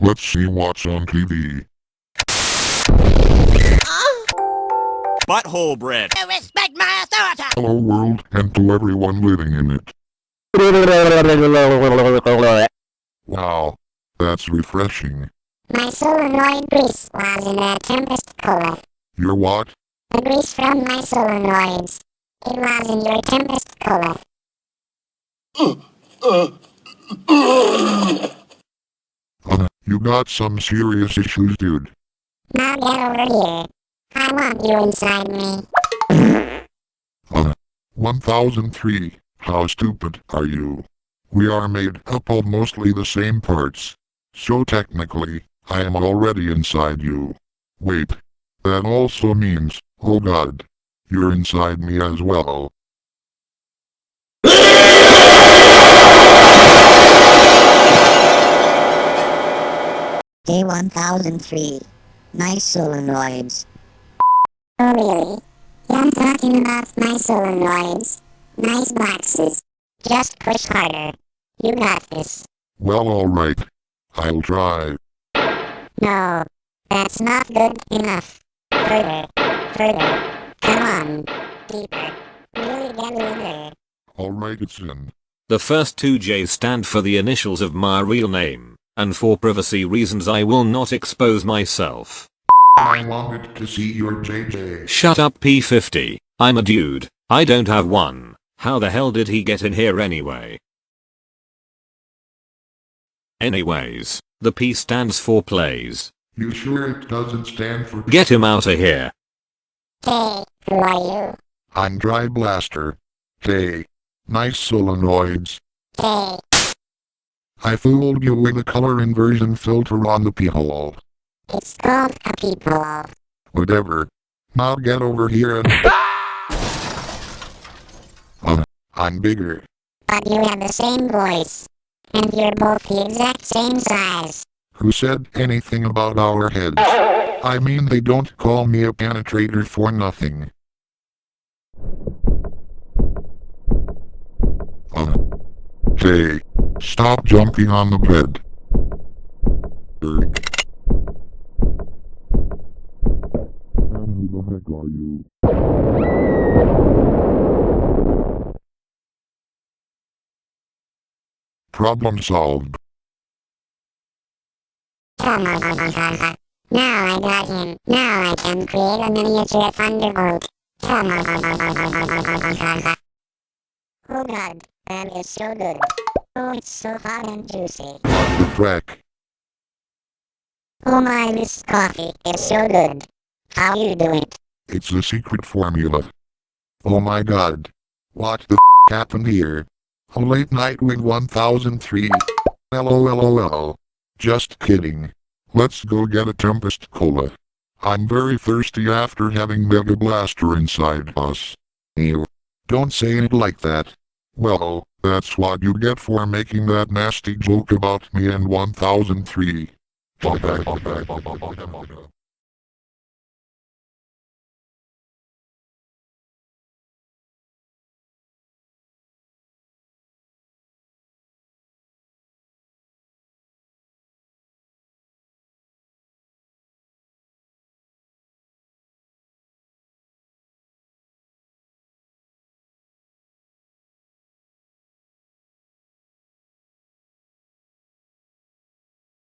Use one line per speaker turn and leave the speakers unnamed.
Let's see what's on TV.
Butthole bread.
You respect my authority!
Hello world, and to everyone living in it. Wow, that's refreshing.
My solenoid grease was in a tempest cooler.
Your what?
The grease from my solenoids. It was in your tempest cooler.
You got some serious issues, dude.
Now get over here. I want you inside me.
1003. How stupid are you? We are made up of mostly the same parts. So technically, I am already inside you. Wait. That also means, oh god, you're inside me as well.
Day 1003. Nice solenoids.
Oh really? I'm talking about my solenoids. Nice boxes. Just push harder. You got this.
Well, alright. I'll try.
No. That's not good enough. Further. Further. Come on. Deeper. Really get in there.
Alright, it's in.
The first two J's stand for the initials of my real name, and for privacy reasons I will not expose myself.
I wanted to see your JJ.
Shut up P50, I'm a dude, I don't have one. How the hell did he get in here anyway? Anyways, the P stands for plays.
You sure it doesn't stand for—
Get him outta here.
Hey, who are you?
I'm Dry Blaster. Hey. Nice solenoids.
Hey.
I fooled you with a color inversion filter on the p-hole.
It's called a peephole.
Whatever. Now get over here and— I'm bigger.
But you have the same voice. And you're both the exact same size.
Who said anything about our heads? I mean, they don't call me a penetrator for nothing. Hey, stop jumping on the bed. Who the heck are you? Problem solved.
Come on. Now I got him. Now I can create a miniature thunderbolt. Come on. Oh god, that is so good. Oh, it's so hot and juicy.
The frack.
Oh my, this coffee is so good. How you do it?
It's the secret formula. Oh my god. What the happened here? A late night with 1003. LOL. Just kidding. Let's go get a Tempest Cola. I'm very thirsty after having Mega Blaster inside us. Ew. Don't say it like that. Well, that's what you get for making that nasty joke about me and 1003.